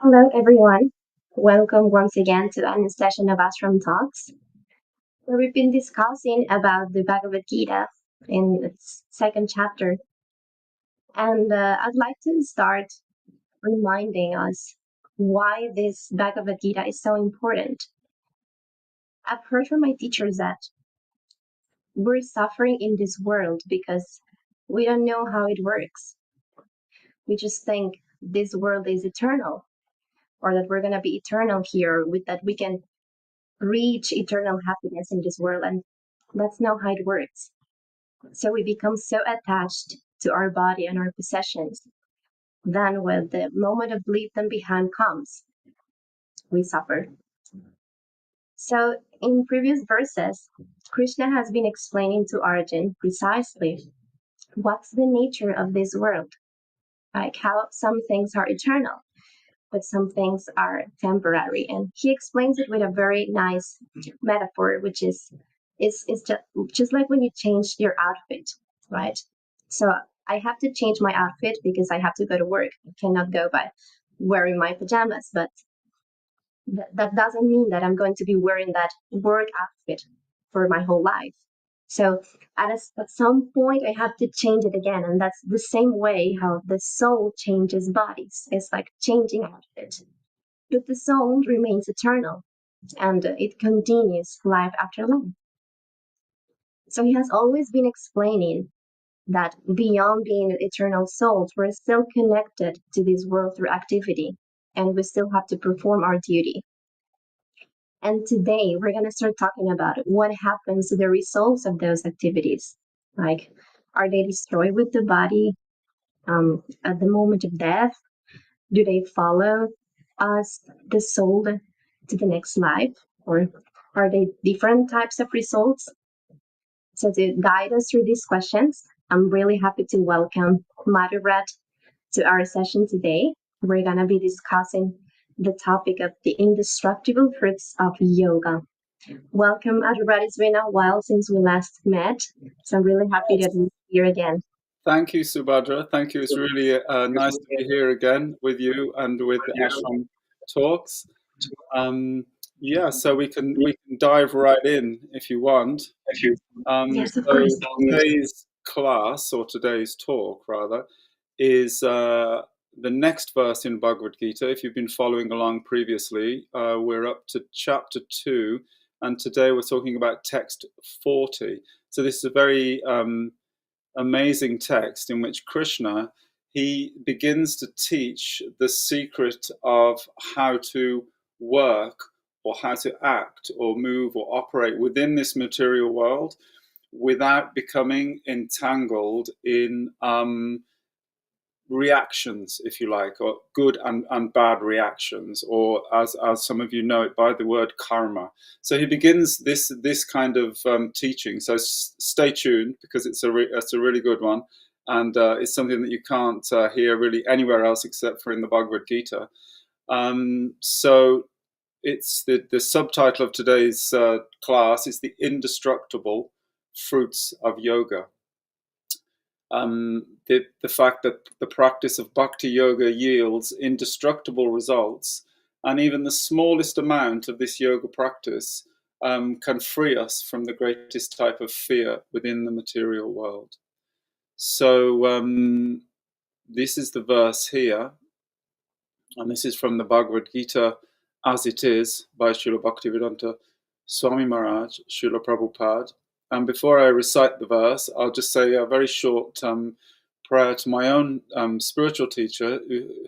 Hello, everyone. Welcome once again to a new session of Ashram Talks, where we've been discussing about the Bhagavad Gita in its second chapter. And I'd like to start reminding us why this Bhagavad Gita is so important. I've heard from my teachers that we're suffering in this world because we don't know how it works. We just think this world is eternal, or that we're going to be eternal here, with that we can reach eternal happiness in this world, and that's not how it works. So we become so attached to our body and our possessions. Then when the moment of leave them behind comes, we suffer. So in previous verses, Krishna has been explaining to Arjun precisely what's the nature of this world, like how some things are eternal, but some things are temporary. And he explains it with a very nice metaphor, which is just like when you change your outfit, right? So I have to change my outfit because I have to go to work. I cannot go by wearing my pajamas, but that doesn't mean that I'm going to be wearing that work outfit for my whole life. So at some point, I have to change it again. And that's the same way how the soul changes bodies. It's like changing outfit. But the soul remains eternal, and it continues life after life. So he has always been explaining that beyond being eternal souls, we're still connected to this world through activity, and we still have to perform our duty. And today we're going to start talking about what happens to the results of those activities. Like, are they destroyed with the body at the moment of death? Do they follow us, the soul, to the next life? Or are they different types of results? So to guide us through these questions, I'm really happy to welcome Madhu to our session today. We're going to be discussing the topic of the indestructible fruits of yoga. Welcome, Adhiraj. It's been a while since we last met, so I'm really happy to be here again. Thank you, Subhadra. Thank you. It's really nice to be here again with you and with Ashram Talks. So we can dive right in if you want. Yes, of course. Today's class, or today's talk rather, is the next verse in Bhagavad Gita. If you've been following along previously, we're up to chapter 2, and today we're talking about text 40. So this is a very amazing text in which Krishna, he begins to teach the secret of how to work or how to act or move or operate within this material world without becoming entangled in reactions, if you like, or good and bad reactions, or as some of you know it by the word karma. So he begins this kind of teaching. So stay tuned, because it's a really good one, and it's something that you can't hear really anywhere else except for in the Bhagavad Gita. So it's the subtitle of today's class is the Indestructible Fruits of Yoga. The fact that the practice of bhakti yoga yields indestructible results, and even the smallest amount of this yoga practice can free us from the greatest type of fear within the material world. So this is the verse here, and this is from the Bhagavad Gita as it is by Srila Bhaktivedanta Swami Maharaj, Srila Prabhupada. And before I recite the verse, I'll just say a very short prayer to my own spiritual teacher,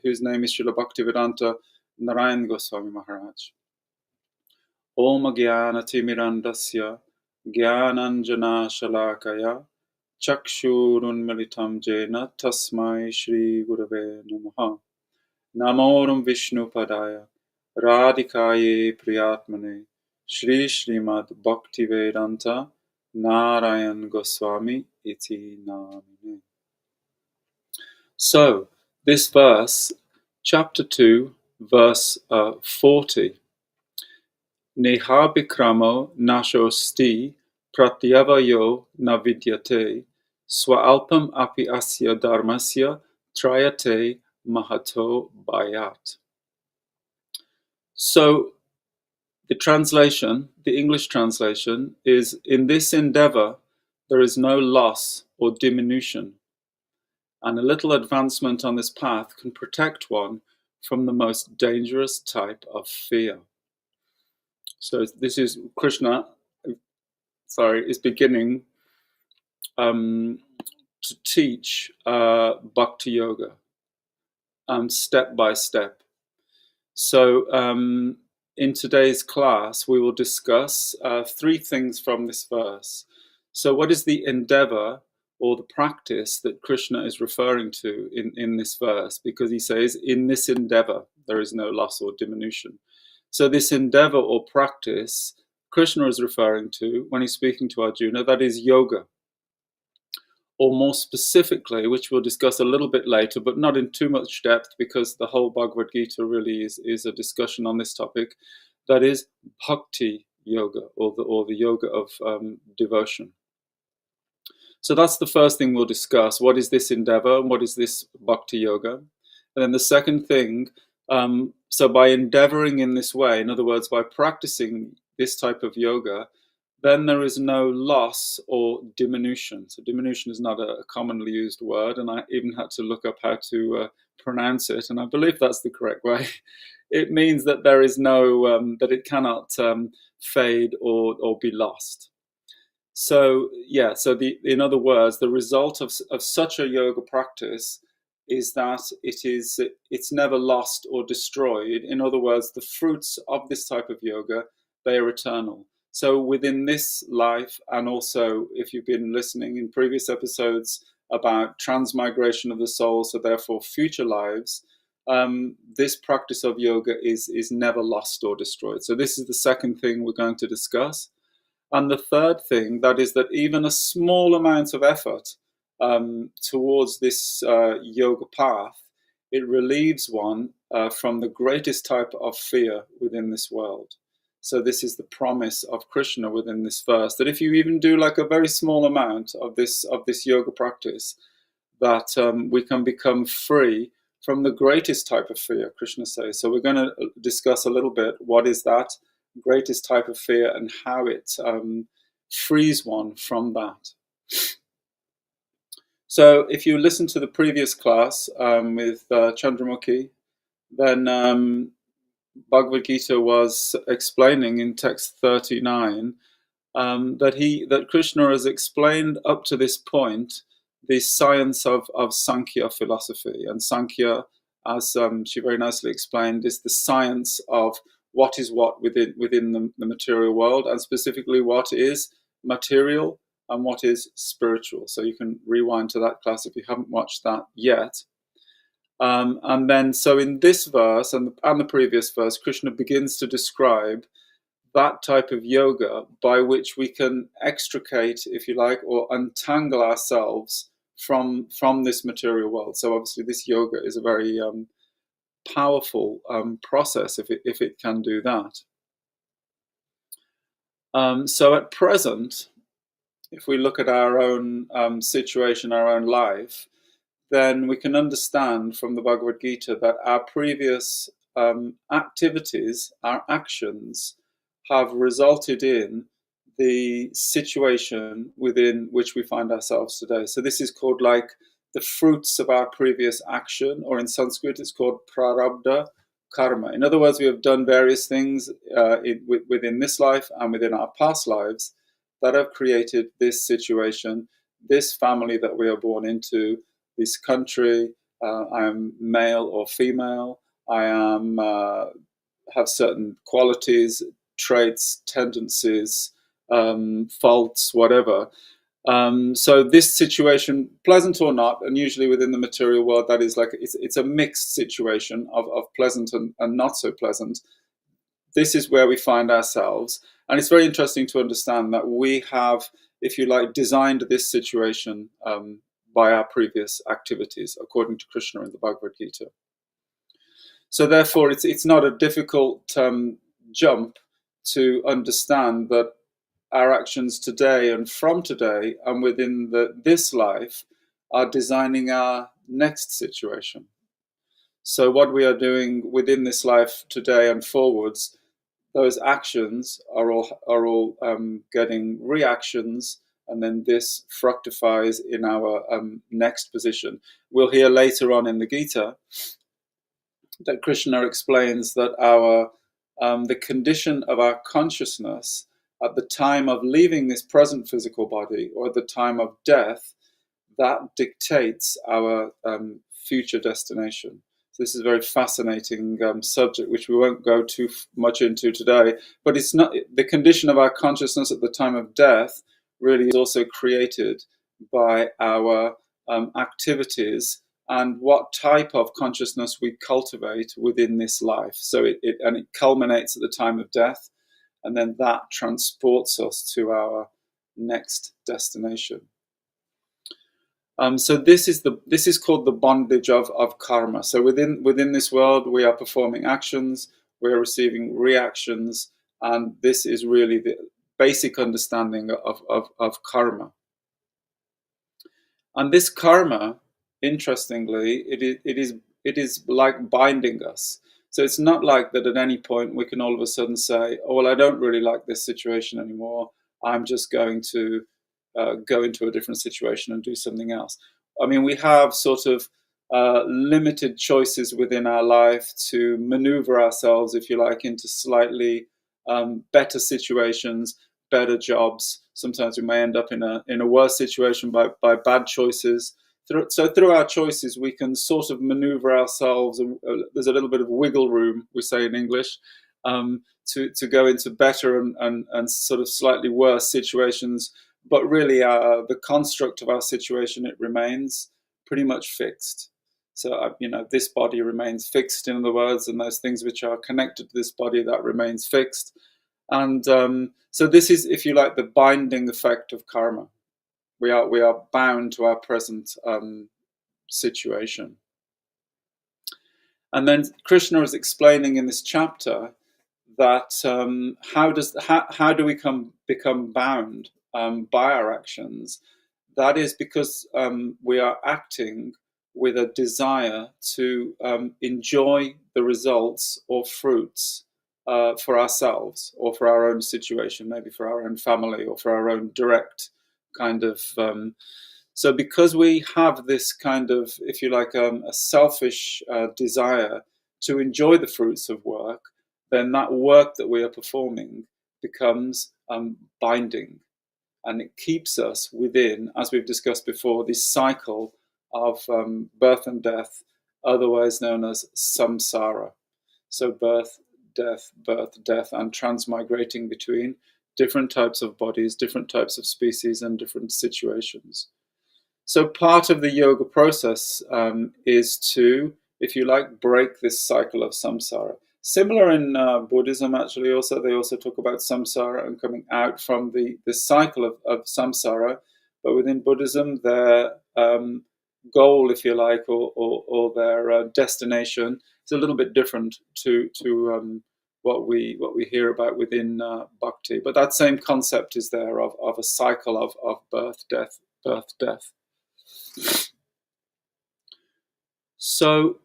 whose name is Srila Bhaktivedanta Narayan Goswami Maharaj. Om Jnana Timirandasya Jnananjana Shalakaya Chakshurun Militam Jena Tasmai Shri Gurave Namaha. Namoram Vishnu Padaya Radhikaye Priyatmane Shri Srimad Bhaktivedanta Narayan Goswami iti namine. So, this verse, chapter 2, verse 40. Nehabikramo nashosti pratyavayo navidyate swaalpam api asya dharmasya trayate mahato bayat. So the translation, the English translation, is, in this endeavor, there is no loss or diminution, and a little advancement on this path can protect one from the most dangerous type of fear. So this is Krishna, is beginning to teach Bhakti Yoga step by step. So in today's class, we will discuss three things from this verse. So what is the endeavor or the practice that Krishna is referring to in this verse? Because he says, in this endeavor, there is no loss or diminution. So this endeavor or practice Krishna is referring to when he's speaking to Arjuna, that is yoga. Or more specifically, which we'll discuss a little bit later, but not in too much depth because the whole Bhagavad Gita really is a discussion on this topic, that is bhakti yoga, or the yoga of devotion. So that's the first thing we'll discuss. What is this endeavor and what is this bhakti yoga? And then the second thing, so by endeavoring in this way, in other words, by practicing this type of yoga, then there is no loss or diminution. So diminution is not a commonly used word, and I even had to look up how to pronounce it, and I believe that's the correct way. It means that there is no, that it cannot fade or be lost. So yeah, so in other words, the result of such a yoga practice is that it's never lost or destroyed. In other words, the fruits of this type of yoga, they are eternal. So within this life, and also if you've been listening in previous episodes about transmigration of the soul, so therefore future lives, this practice of yoga is never lost or destroyed. So this is the second thing we're going to discuss. And the third thing, that is that even a small amount of effort towards this yoga path, it relieves one from the greatest type of fear within this world. So this is the promise of Krishna within this verse, that if you even do like a very small amount of this yoga practice, that we can become free from the greatest type of fear, Krishna says. So we're going to discuss a little bit what is that greatest type of fear and how it frees one from that. So if you listen to the previous class with Chandramukhi, then Bhagavad Gita was explaining in text 39 that Krishna has explained up to this point the science of Sankhya philosophy. And Sankhya, as she very nicely explained, is the science of what is what within the material world, and specifically what is material and what is spiritual. So you can rewind to that class if you haven't watched that yet. And then, so in this verse and the previous verse, Krishna begins to describe that type of yoga by which we can extricate, if you like, or untangle ourselves from this material world. So obviously this yoga is a very powerful process if it can do that. So at present, if we look at our own situation, our own life, then we can understand from the Bhagavad Gita that our previous activities, our actions, have resulted in the situation within which we find ourselves today. So this is called like the fruits of our previous action, or in Sanskrit it's called prarabdha karma. In other words, we have done various things within this life and within our past lives that have created this situation, this family that we are born into, this country. I am male or female. I am have certain qualities, traits, tendencies, faults, whatever. So this situation, pleasant or not, and usually within the material world, that is like it's a mixed situation of pleasant and not so pleasant. This is where we find ourselves, and it's very interesting to understand that we have, if you like, designed this situation by our previous activities, according to Krishna in the Bhagavad Gita. So therefore, it's not a difficult jump to understand that our actions today and from today and within this life are designing our next situation. So what we are doing within this life today and forwards, those actions are all getting reactions, and then this fructifies in our next position. We'll hear later on in the Gita that Krishna explains that our the condition of our consciousness at the time of leaving this present physical body or at the time of death, that dictates our future destination. So this is a very fascinating subject, which we won't go too much into today. But it's not the condition of our consciousness at the time of death really is also created by our activities and what type of consciousness we cultivate within this life. So it culminates at the time of death, and then that transports us to our next destination. So this is called the bondage of karma. So within this world, we are performing actions, we are receiving reactions, and this is really the basic understanding of karma. And this karma, interestingly, it is like binding us. So it's not like that at any point we can all of a sudden say, oh, well, I don't really like this situation anymore. I'm just going to go into a different situation and do something else. I mean, we have sort of limited choices within our life to maneuver ourselves, if you like, into slightly better situations, better jobs. Sometimes we may end up in a worse situation by bad choices. So through our choices, we can sort of maneuver ourselves. There's a little bit of wiggle room, we say in English, to go into better and sort of slightly worse situations. But really, the construct of our situation, it remains pretty much fixed. So, this body remains fixed, in other words, and those things which are connected to this body, that remains fixed. And so this is, if you like, the binding effect of karma. We are bound to our present situation. And then Krishna is explaining in this chapter that how do we become bound by our actions? That is because we are acting with a desire to enjoy the results or fruits for ourselves or for our own situation, maybe for our own family or for our own direct kind of. So because we have this kind of, if you like, a selfish desire to enjoy the fruits of work, then that work that we are performing becomes binding. And it keeps us within, as we've discussed before, this cycle of birth and death, otherwise known as samsara. So birth, death, and transmigrating between different types of bodies, different types of species, and different situations. So part of the yoga process is to, if you like, break this cycle of samsara. Similar in Buddhism, actually, they also talk about samsara and coming out from the cycle of samsara. But within Buddhism, their goal, if you like, or their destination is a little bit different to what we hear about within bhakti. But that same concept is there of a cycle of birth, death, birth, death. So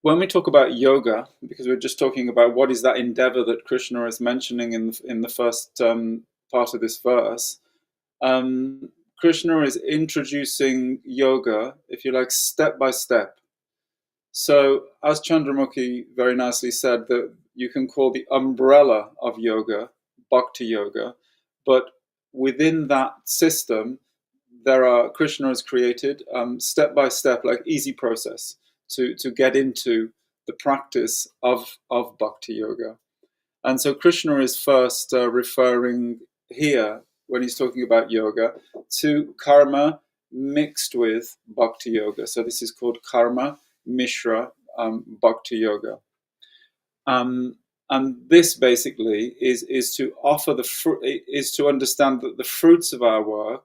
when we talk about yoga, because we're just talking about what is that endeavor that Krishna is mentioning in the first part of this verse, Krishna is introducing yoga, if you like, step by step. So as Chandramukhi very nicely said, that you can call the umbrella of yoga bhakti yoga, but within that system, Krishna has created step by step, like easy process to get into the practice of bhakti yoga. And so Krishna is first referring here, when he's talking about yoga, to karma mixed with bhakti yoga. So this is called karma mishra bhakti yoga. And this basically is to offer is to understand that the fruits of our work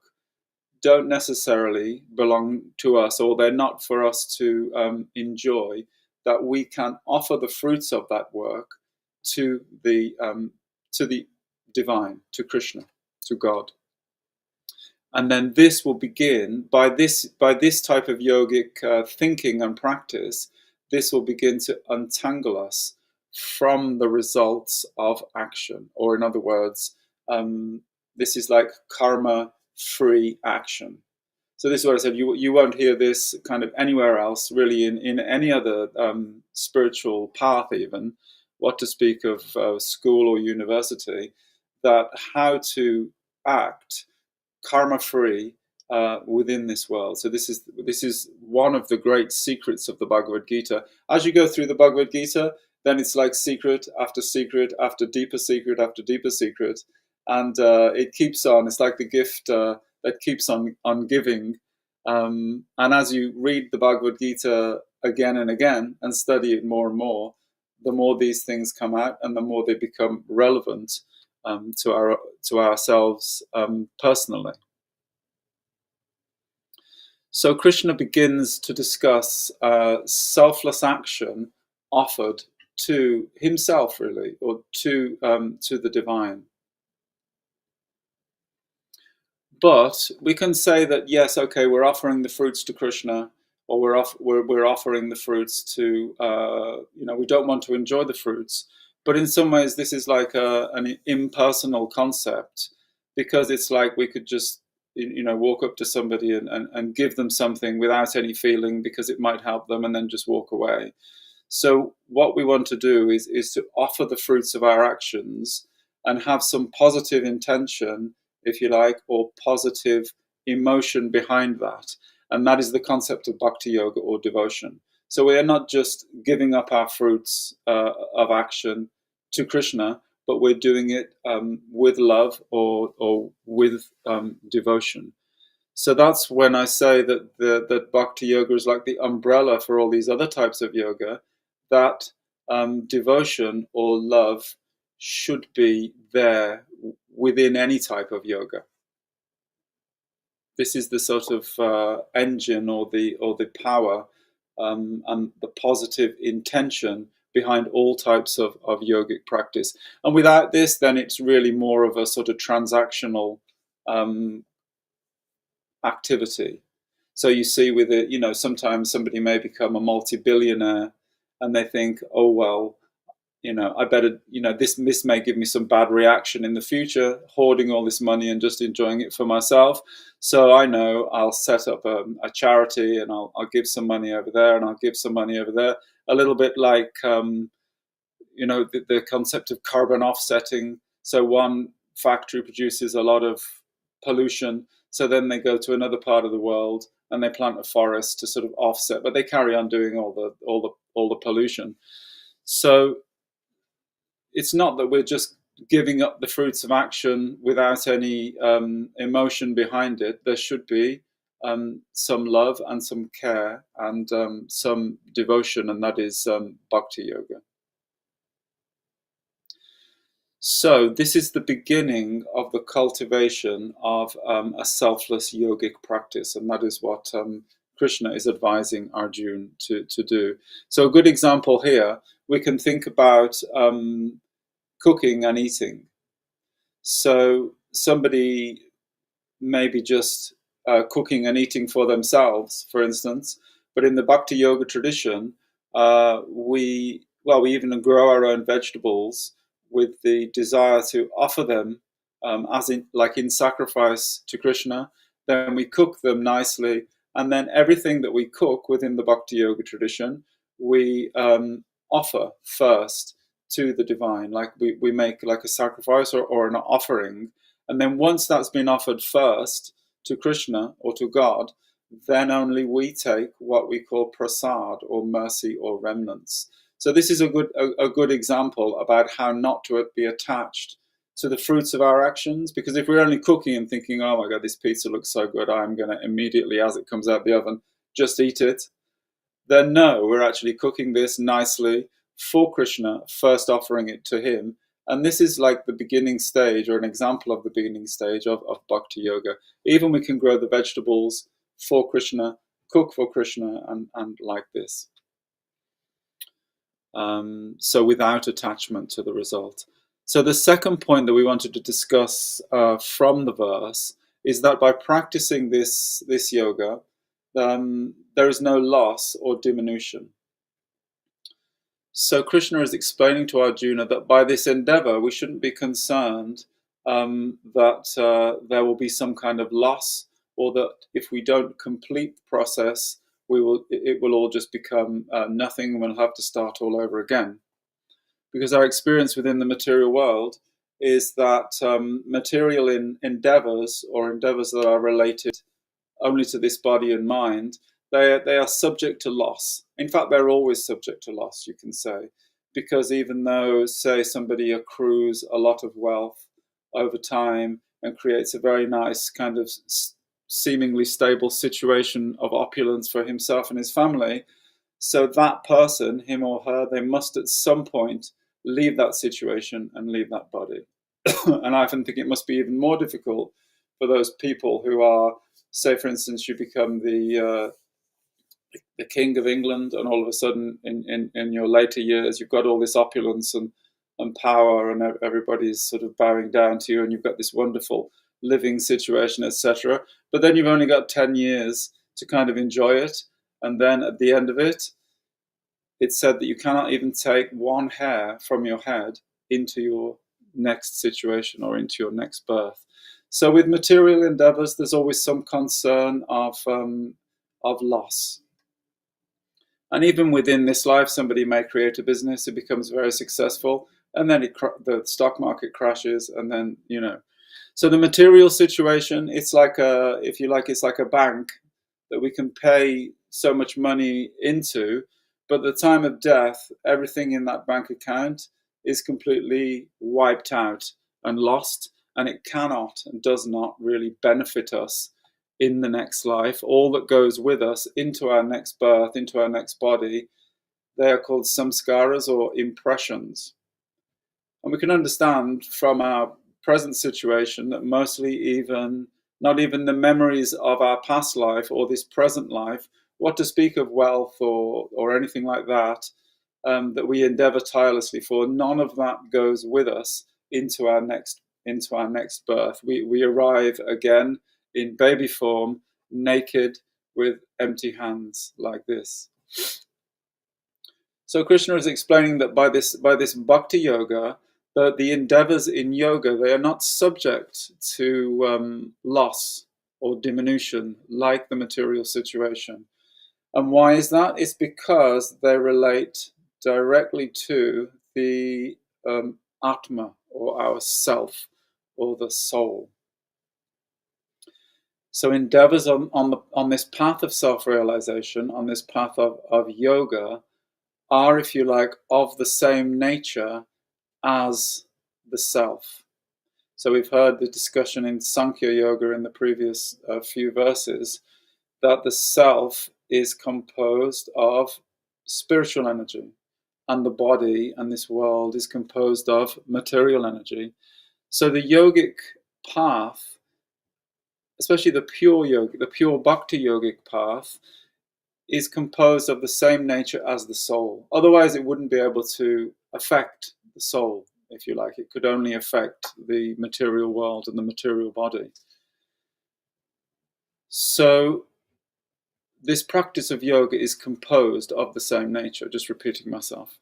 don't necessarily belong to us, or they're not for us to enjoy, that we can offer the fruits of that work to the divine, to Krishna, to God. And then this will begin by this type of yogic thinking and practice. this will begin to untangle us from the results of action. Or in other words, this is like karma-free action. So this is what I said, you won't hear this kind of anywhere else, really, in any other spiritual path even, what to speak of school or university, that how to act karma-free within this world. So this is one of the great secrets of the Bhagavad Gita. As you go through the Bhagavad Gita, then it's like secret after secret after deeper secret after deeper secret, and it keeps on. It's like the gift that keeps on giving. And as you read the Bhagavad Gita again and again and study it more and more, the more these things come out and the more they become relevant to ourselves personally. So Krishna begins to discuss selfless action offered to himself, really, or to the divine. But we can say that yes, okay, we're offering the fruits to Krishna, or we're offering the fruits to we don't want to enjoy the fruits. But in some ways, this is like an impersonal concept, because it's like we could just walk up to somebody and give them something without any feeling because it might help them, and then just walk away. So what we want to do is to offer the fruits of our actions and have some positive intention, if you like, or positive emotion behind that. And that is the concept of bhakti yoga, or devotion. So we are not just giving up our fruits of action to Krishna, but we're doing it with love or with devotion. So that's when I say that bhakti yoga is like the umbrella for all these other types of yoga, that devotion or love should be there within any type of yoga. This is the sort of engine or the power and the positive intention behind all types of yogic practice. And without this, then it's really more of a sort of transactional activity. So you see with it, sometimes somebody may become a multi-billionaire and they think, oh, well, I better, this may give me some bad reaction in the future, hoarding all this money and just enjoying it for myself. So I know I'll set up a charity, and I'll give some money over there, and I'll give some money over there. A little bit like, the concept of carbon offsetting. So one factory produces a lot of pollution, so then they go to another part of the world and they plant a forest to sort of offset, but they carry on doing all the pollution. So it's not that we're just giving up the fruits of action without any emotion behind it. There should be some love and some care and some devotion, and that is bhakti yoga. So this is the beginning of the cultivation of a selfless yogic practice, and that is what Krishna is advising Arjuna to do. So a good example here, we can think about cooking and eating. So somebody may be just cooking and eating for themselves, for instance, but in the Bhakti Yoga tradition, we even grow our own vegetables with the desire to offer them in sacrifice to Krishna. Then we cook them nicely, and then everything that we cook within the Bhakti Yoga tradition, we offer first to the divine. Like we make like a sacrifice or an offering, and then once that's been offered first to Krishna or to God, then only we take what we call prasad, or mercy, or remnants. So this is a good example about how not to be attached to the fruits of our actions. Because if we're only cooking and thinking, oh my God, this pizza looks so good, I'm going to immediately, as it comes out the oven, just eat it, then no, we're actually cooking this nicely for Krishna, first offering it to him. And this is like the beginning stage, or an example of the beginning stage of Bhakti Yoga. Even we can grow the vegetables for Krishna, cook for Krishna, and like this. So without attachment to the result. So the second point that we wanted to discuss from the verse is that by practicing this yoga, there is no loss or diminution. So Krishna is explaining to Arjuna that by this endeavor, we shouldn't be concerned that there will be some kind of loss, or that if we don't complete the process, it will all just become nothing, and we'll have to start all over again. Because our experience within the material world is that material endeavors, or endeavors that are related only to this body and mind, they are subject to loss. In fact, they're always subject to loss, you can say, because even though, say, somebody accrues a lot of wealth over time and creates a very nice kind of seemingly stable situation of opulence for himself and his family, so that person, him or her, they must at some point leave that situation and leave that body. And I often think it must be even more difficult for those people who are, say, for instance, you become the king of England, and all of a sudden, in your later years, you've got all this opulence and power, and everybody's sort of bowing down to you, and you've got this wonderful living situation, etc. But then you've only got 10 years to kind of enjoy it, and then at the end of it, it's said that you cannot even take one hair from your head into your next situation or into your next birth. So with material endeavors, there's always some concern of loss. And even within this life, somebody may create a business, it becomes very successful, and then the stock market crashes, and then, So the material situation, it's like if you like, it's like a bank that we can pay so much money into, but at the time of death, everything in that bank account is completely wiped out and lost, and it cannot and does not really benefit us in the next life. All that goes with us into our next birth, into our next body, they are called samskaras, or impressions. And we can understand from our present situation that mostly not even the memories of our past life or this present life, what to speak of wealth or anything like that, that we endeavor tirelessly for, none of that goes with us into our next birth. We arrive again in baby form, naked, with empty hands, like this. So Krishna is explaining that by this bhakti yoga, the endeavors in yoga, they are not subject to loss or diminution like the material situation. And why is that? It's because they relate directly to the Atma, or our self, or the soul. So endeavors on this path of self-realization, on this path of yoga, are, if you like, of the same nature as the self. So we've heard the discussion in Sankhya Yoga in the previous few verses, that the self is composed of spiritual energy, and the body and this world is composed of material energy. So the yogic path, especially the pure bhakti yogic path, is composed of the same nature as the soul. Otherwise, it wouldn't be able to affect the soul, if you like. It could only affect the material world and the material body. So this practice of yoga is composed of the same nature, just repeating myself.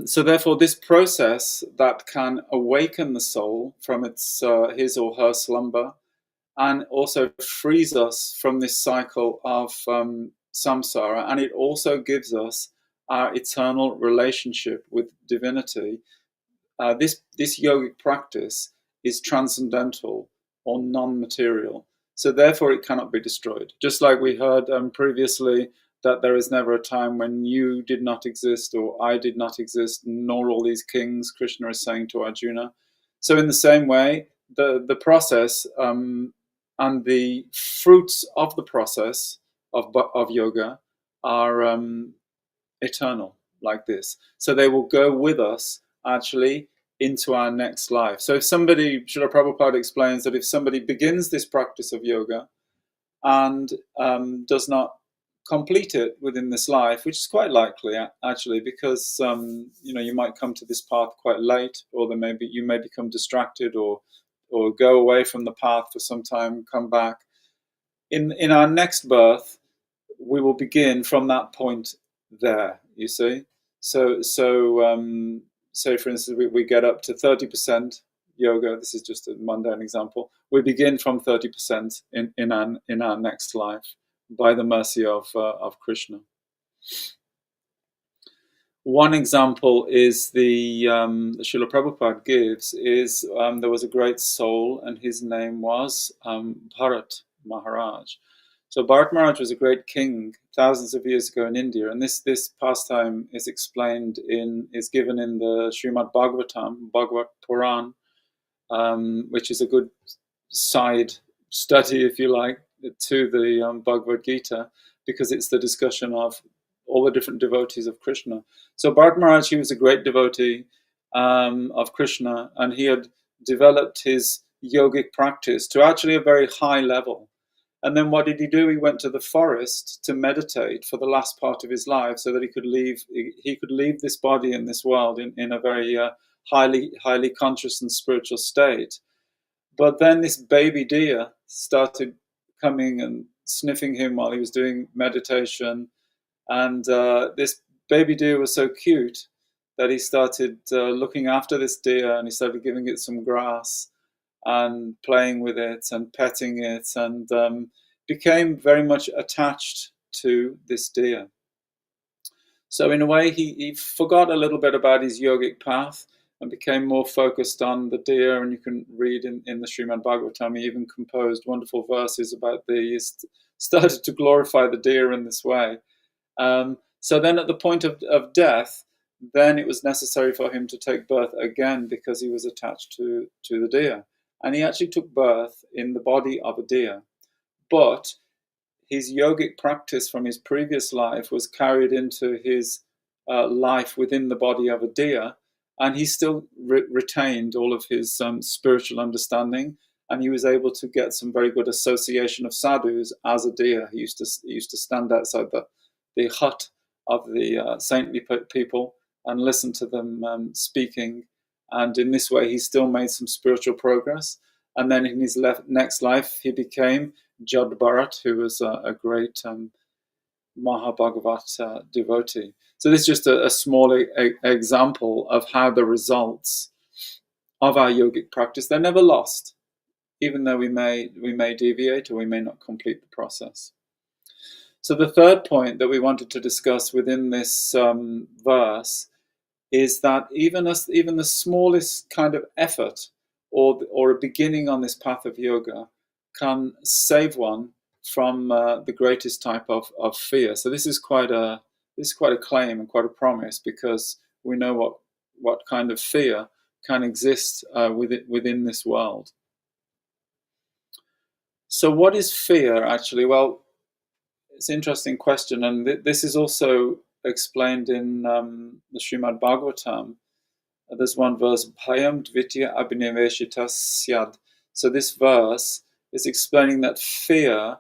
So therefore, this process that can awaken the soul from his or her slumber, and also frees us from this cycle of samsara, and it also gives us our eternal relationship with divinity. This yogic practice is transcendental or non-material, so therefore it cannot be destroyed. Just like we heard previously, that there is never a time when you did not exist, or I did not exist, nor all these kings, Krishna is saying to Arjuna. So in the same way, the process and the fruits of the process of yoga are eternal, like this. So they will go with us, actually, into our next life. So if somebody, Srila Prabhupada explains that if somebody begins this practice of yoga and does not complete it within this life, which is quite likely, actually, because you might come to this path quite late, or you may become distracted, or go away from the path for some time, come back. In our next birth, we will begin from that point there, you see. So say for instance we get up to 30% yoga. This is just a mundane example. We begin from 30% in our next life by the mercy of Krishna. One example is the Srila Prabhupada gives is there was a great soul, and his name was Bharat Maharaj. So Bharat Maharaj was a great king thousands of years ago in India, and this pastime is given in the Srimad Bhagavatam, Bhagavad Puran, which is a good side study, if you like, to the Bhagavad Gita, because it's the discussion of all the different devotees of Krishna. So Bharat Maharaj, he was a great devotee of Krishna, and he had developed his yogic practice to actually a very high level. And then what did he do? He went to the forest to meditate for the last part of his life, so that he could leave this body and this world in a very highly conscious and spiritual state. But then this baby deer started coming and sniffing him while he was doing meditation. And this baby deer was so cute that he started looking after this deer, and he started giving it some grass and playing with it and petting it, and became very much attached to this deer. So in a way, he forgot a little bit about his yogic path and became more focused on the deer. And you can read in the Srimad Bhagavatam, he even composed wonderful verses about these, started to glorify the deer in this way. So then at the point of death, then it was necessary for him to take birth again, because he was attached to the deer. And he actually took birth in the body of a deer. But his yogic practice from his previous life was carried into his life within the body of a deer, and he still retained all of his spiritual understanding, and he was able to get some very good association of sadhus as a deer. He used to stand outside the hut of the saintly people and listen to them speaking, and in this way he still made some spiritual progress. And then in his next life he became Jad Bharat, who was a great Mahabhagavat devotee. So this is just a small example of how the results of our yogic practice, they're never lost, even though we may deviate or we may not complete the process. So the third point that we wanted to discuss within this verse is that even the smallest kind of effort or a beginning on this path of yoga can save one from the greatest type of fear. So this is quite a claim and quite a promise, because we know what kind of fear can exist within this world. So what is fear actually? Well, it's an interesting question, and this is also explained in the Srimad Bhagavatam. There's one verse, Bhayam Dvitya Abhiniveshita Syad. So this verse is explaining that fear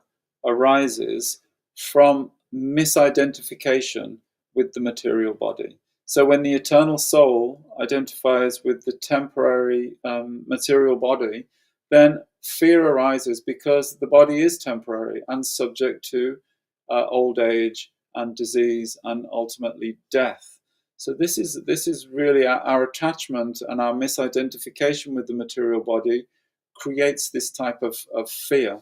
arises from misidentification with the material body. So when the eternal soul identifies with the temporary material body, then fear arises, because the body is temporary and subject to old age and disease and ultimately death. So this is really our attachment, and our misidentification with the material body creates this type of fear.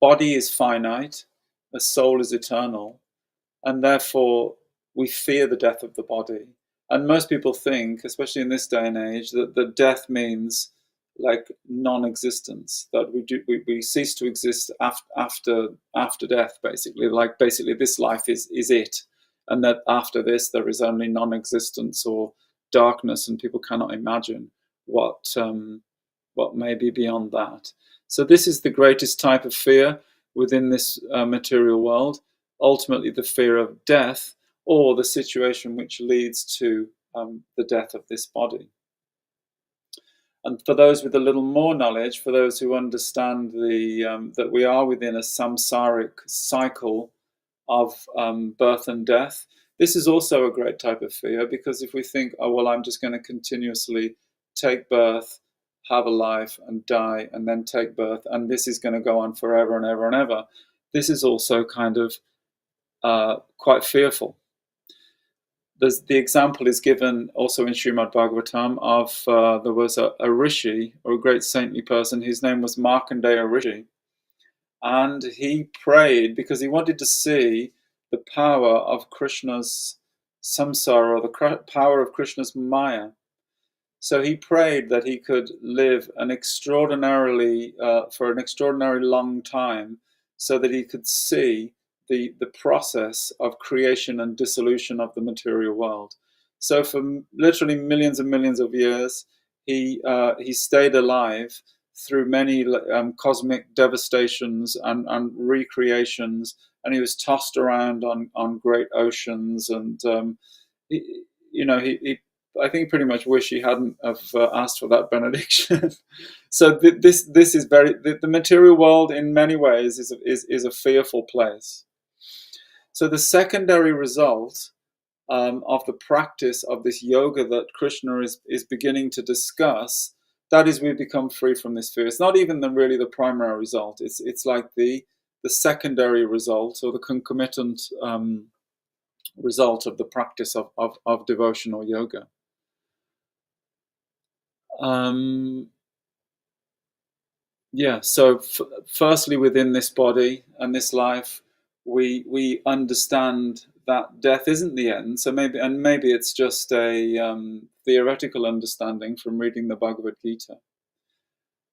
Body is finite, the soul is eternal, and therefore we fear the death of the body. And most people think, especially in this day and age, that death means like non-existence, that we cease to exist after death, basically. Like basically this life is it, and that after this there is only non-existence or darkness, and people cannot imagine what may be beyond that. So this is the greatest type of fear within this material world. Ultimately, the fear of death, or the situation which leads to the death of this body. And for those with a little more knowledge, for those who understand that we are within a samsaric cycle of birth and death, this is also a great type of fear, because if we think, oh, well, I'm just going to continuously take birth, have a life, and die, and then take birth, and this is going to go on forever and ever and ever, this is also kind of quite fearful. the example is given also in Srimad Bhagavatam of there was a rishi, or a great saintly person. His name was Markandeya Rishi, and he prayed because he wanted to see the power of Krishna's samsara, or the power of Krishna's maya. So he prayed that he could live an extraordinarily for an extraordinarily long time, so that he could see the process of creation and dissolution of the material world. So for literally millions and millions of years, he stayed alive through many cosmic devastations and recreations, and he was tossed around on great oceans, and he, he I think pretty much wish he hadn't have asked for that benediction. So this is very the material world in many ways is a fearful place. So the secondary result of the practice of this yoga that Krishna is beginning to discuss, that is, we become free from this fear. It's not even really the primary result. It's like the secondary result, or the concomitant result of the practice of devotional yoga. So firstly, within this body and this life, we understand that death isn't the end. So maybe it's just a theoretical understanding from reading the Bhagavad Gita,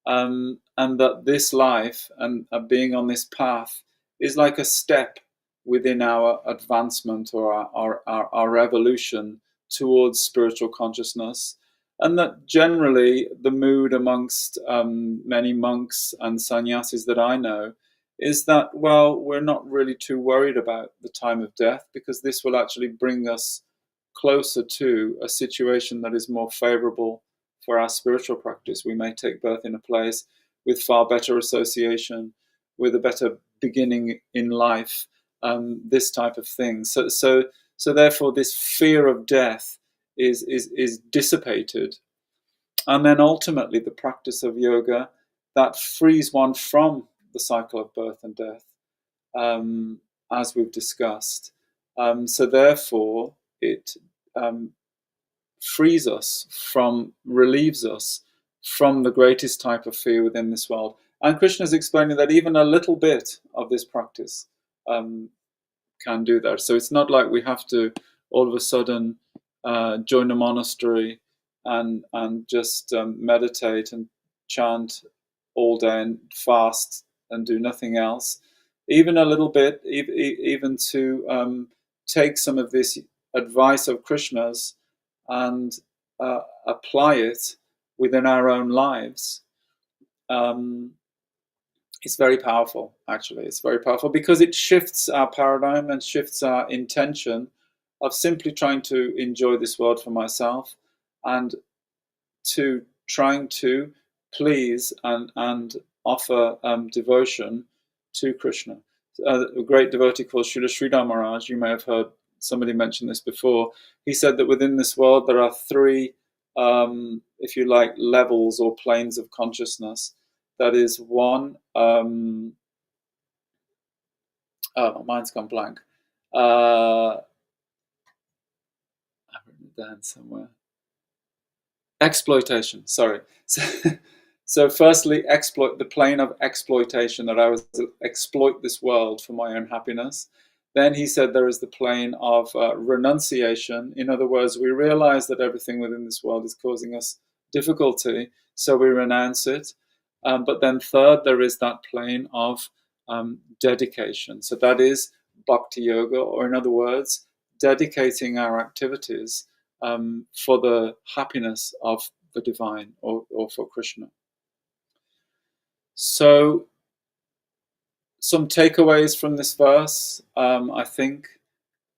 and that this life and being on this path is like a step within our advancement, or our evolution towards spiritual consciousness. And that generally the mood amongst many monks and sannyasis that I know is that, well, we're not really too worried about the time of death, because this will actually bring us closer to a situation that is more favorable for our spiritual practice. We may take birth in a place with far better association, with a better beginning in life, this type of thing. So therefore, this fear of death is dissipated, and then ultimately the practice of yoga that frees one from the cycle of birth and death, as we've discussed. So therefore, it frees us relieves us from the greatest type of fear within this world. And Krishna is explaining that even a little bit of this practice can do that. So it's not like we have to all of a sudden join a monastery and just meditate and chant all day and fast and do nothing else. Even a little bit, even to take some of this advice of Krishna's and apply it within our own lives. It's very powerful, actually. It's very powerful because it shifts our paradigm and shifts our intention of simply trying to enjoy this world for myself, and to trying to please and offer devotion to Krishna. A great devotee called Srila Sridhar Maharaj, you may have heard somebody mention this before. He said that within this world there are three, if you like, levels or planes of consciousness. That is one, mine's gone blank. I've written it down somewhere. Exploitation, sorry. So firstly, the plane of exploitation, that I was to exploit this world for my own happiness. Then he said there is the plane of renunciation. In other words, we realize that everything within this world is causing us difficulty, so we renounce it. But then third, there is that plane of dedication. So that is bhakti yoga, or in other words, dedicating our activities for the happiness of the divine, or for Krishna. So some takeaways from this verse, I think,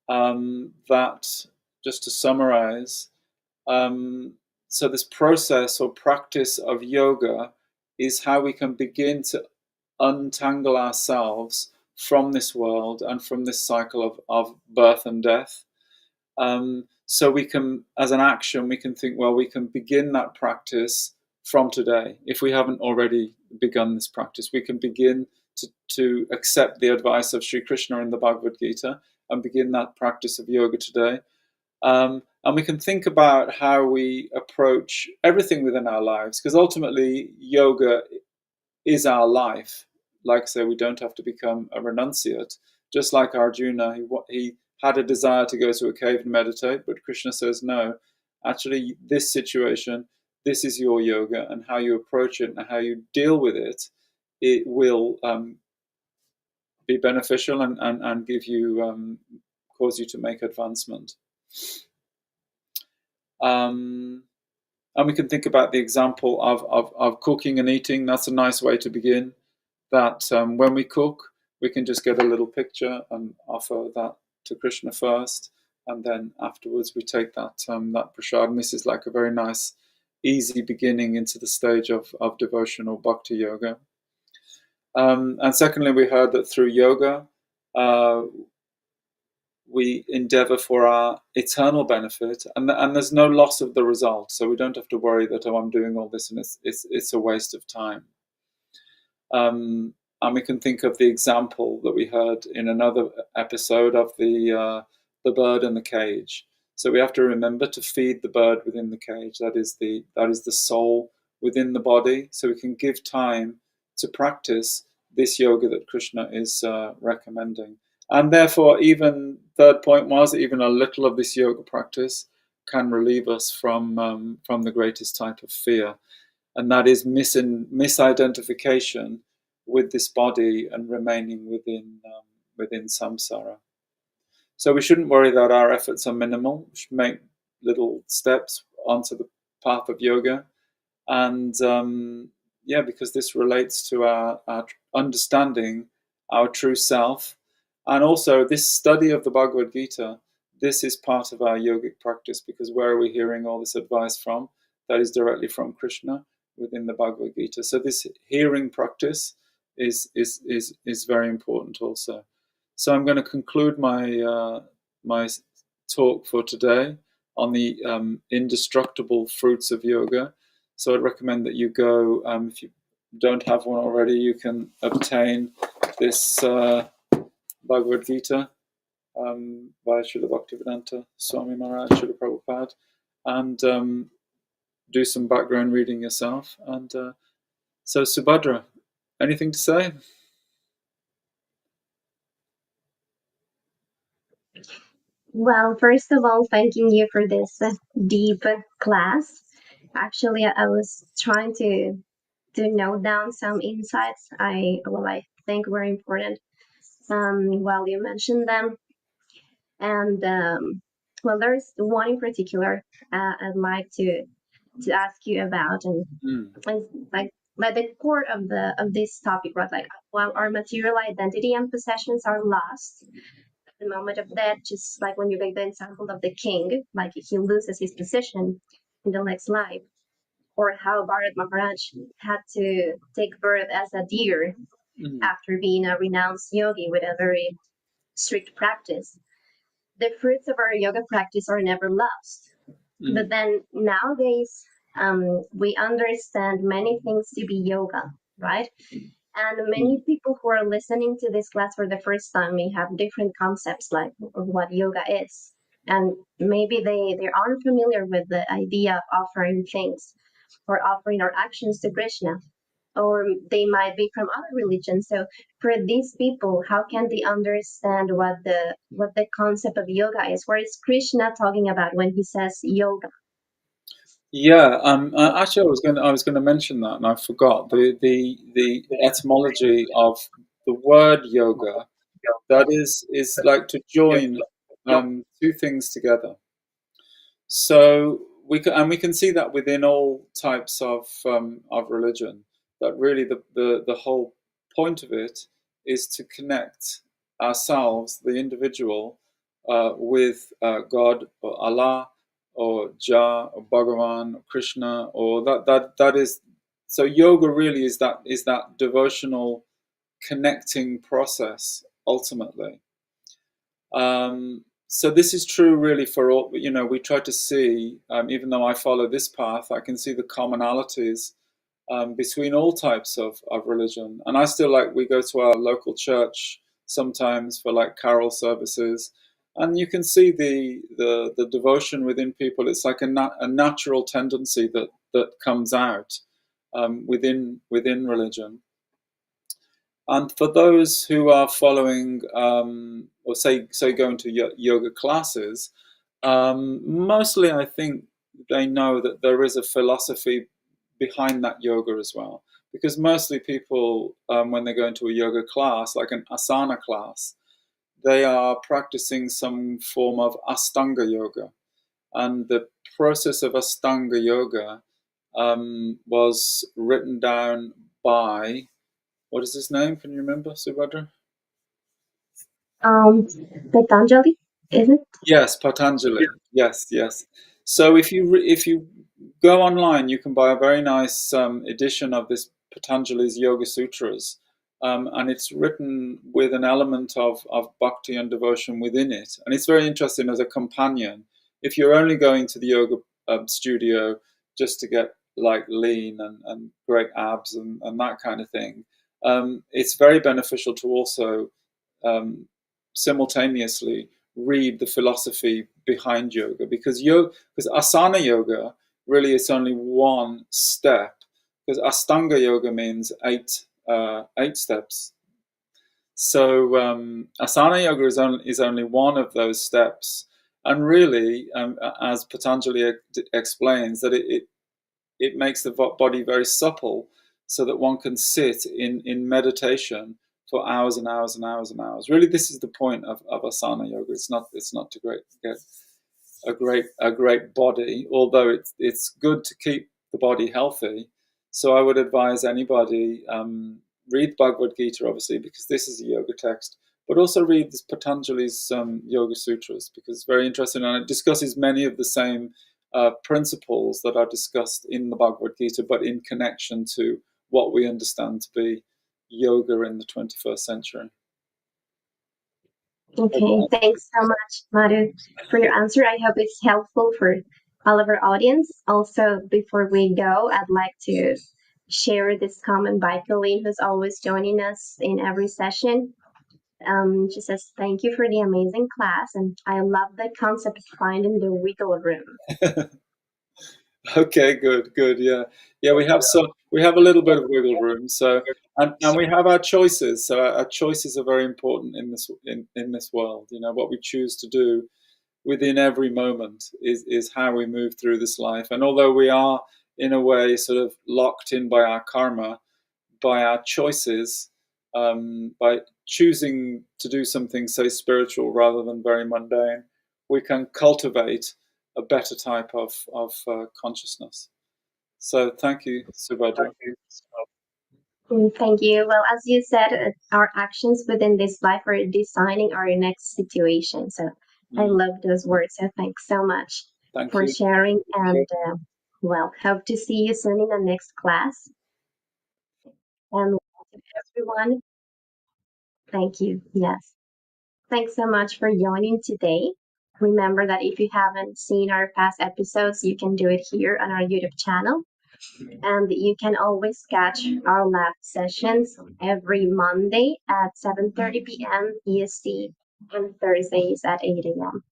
that, just to summarize, so this process or practice of yoga is how we can begin to untangle ourselves from this world and from this cycle of birth and death. So we can, as an action, we can think, well, we can begin that practice from today. If we haven't already begun this practice, we can begin to accept the advice of Sri Krishna in the Bhagavad Gita and begin that practice of yoga today. And we can think about how we approach everything within our lives, because ultimately yoga is our life. Like I say, we don't have to become a renunciate. Just like Arjuna, he had a desire to go to a cave and meditate, but Krishna says, no, actually, this situation, this is your yoga, and how you approach it and how you deal with it, it will be beneficial and give you, cause you to make advancement. And we can think about the example of cooking and eating. That's a nice way to begin. That when we cook, we can just get a little picture and offer that to Krishna first, and then afterwards we take that prasad. And this is like a very nice, easy beginning into the stage of devotional bhakti yoga. And secondly, we heard that through yoga, we endeavor for our eternal benefit, and there's no loss of the result. So we don't have to worry that, oh, I'm doing all this and it's a waste of time. And we can think of the example that we heard in another episode of the bird in the cage. So we have to remember to feed the bird within the cage. That is the soul within the body. So we can give time to practice this yoga that Krishna is recommending. And therefore, even third point was, even a little of this yoga practice can relieve us from the greatest type of fear, and that is misidentification with this body and remaining within samsara. So we shouldn't worry that our efforts are minimal. We should make little steps onto the path of yoga, and because this relates to our understanding our true self, and also this study of the Bhagavad Gita. This is part of our yogic practice, because where are we hearing all this advice from? That is directly from Krishna within the Bhagavad Gita. So this hearing practice is very important also. So I'm going to conclude my my talk for today on the indestructible fruits of yoga. So I'd recommend that you go, if you don't have one already, you can obtain this Bhagavad Gita by Srila Bhaktivedanta Swami Maharaj, Srila Prabhupada, and do some background reading yourself. And so, Subhadra, anything to say? Well, first of all, thanking you for this deep class. Actually, I was trying to note down some insights I think were important while you mentioned them. And well, there's one in particular I'd like to ask you about, and like the core of this topic was like, while our material identity and possessions are lost at the moment of death, just like when you make the example of the king, like he loses his position in the next life, or how Bharat Maharaj had to take birth as a deer after being a renounced yogi with a very strict practice. The fruits of our yoga practice are never lost. But then nowadays, we understand many things to be yoga, right? And many people who are listening to this class for the first time may have different concepts like of what yoga is. And maybe they aren't familiar with the idea of offering things or offering our actions to Krishna, or they might be from other religions. So for these people, how can they understand what the concept of yoga is? What is Krishna talking about when he says yoga? Yeah, actually, I was going to mention that, and I forgot the etymology of the word yoga. That is like to join two things together. So we can see that within all types of religion, that really the whole point of it is to connect ourselves, the individual, with God or Allah or Jah or Bhagavan or Krishna, or that is. So yoga really is that devotional connecting process ultimately. So this is true really for all. We try to see, even though I follow this path, I can see the commonalities between all types of religion. And I still we go to our local church sometimes for like carol services, and you can see the devotion within people. It's like a natural tendency that comes out within religion. And for those who are following, or say going to yoga classes, mostly I think they know that there is a philosophy behind that yoga as well. Because mostly people, when they go into a yoga class, like an asana class, they are practicing some form of Ashtanga yoga. And the process of Ashtanga yoga was written down by, what is his name? Can you remember, Subhadra? Um, Patanjali, is it? Yes, Patanjali. Yes, yes. So if you go online, you can buy a very nice edition of this Patanjali's Yoga Sutras, and it's written with an element of bhakti and devotion within it, and it's very interesting as a companion. If you're only going to the yoga studio just to get like lean and great abs and that kind of thing, it's very beneficial to also um, simultaneously read the philosophy behind yoga, because asana yoga really is only one step, because Ashtanga yoga means eight steps. So asana yoga is only one of those steps, and really, as Patanjali explains, that it makes the body very supple, so that one can sit in meditation for hours and hours and hours and hours. Really, this is the point of asana yoga. It's not to get a great body, although it's good to keep the body healthy. So I would advise anybody, read Bhagavad Gita, obviously, because this is a yoga text, but also read this Patanjali's Yoga Sutras, because it's very interesting, and it discusses many of the same principles that are discussed in the Bhagavad Gita, but in connection to what we understand to be yoga in the 21st century. Okay, thanks so much, Madhu, for your answer. I hope it's helpful for all of our audience. Also, before we go, I'd like to share this comment by Colleen, who's always joining us in every session. She says, "Thank you for the amazing class, and I love the concept of finding the wiggle room." Okay, good. Yeah. We have a little bit of wiggle room. So, and we have our choices. So our choices are very important in this world. What we choose to do within every moment is how we move through this life. And although we are in a way sort of locked in by our karma, by our choices, by choosing to do something, say, spiritual rather than very mundane, we can cultivate a better type of consciousness. So thank you, Subhadra. Thank you. Well, as you said, our actions within this life are designing our next situation. So I love those words. So thanks so much Thank for you. sharing. And well, hope to see you soon in the next class. And everyone, thank you. Yes. Thanks so much for joining today. Remember that if you haven't seen our past episodes, you can do it here on our YouTube channel. And you can always catch our live sessions every Monday at 7:30 p.m. EST and Thursdays at 8 a.m.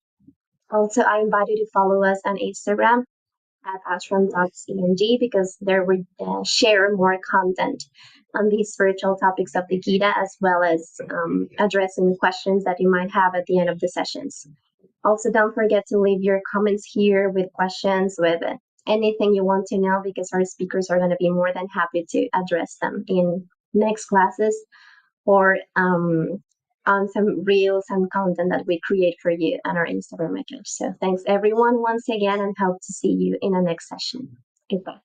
Also, I invite you to follow us on Instagram at Ashram Talks ENG, because there we share more content on these spiritual topics of the Gita, as well as addressing questions that you might have at the end of the sessions. Also, don't forget to leave your comments here with questions, with anything you want to know, because our speakers are going to be more than happy to address them in next classes, or on some reels and content that we create for you on our Instagram account. So thanks everyone once again, and hope to see you in the next session. Goodbye.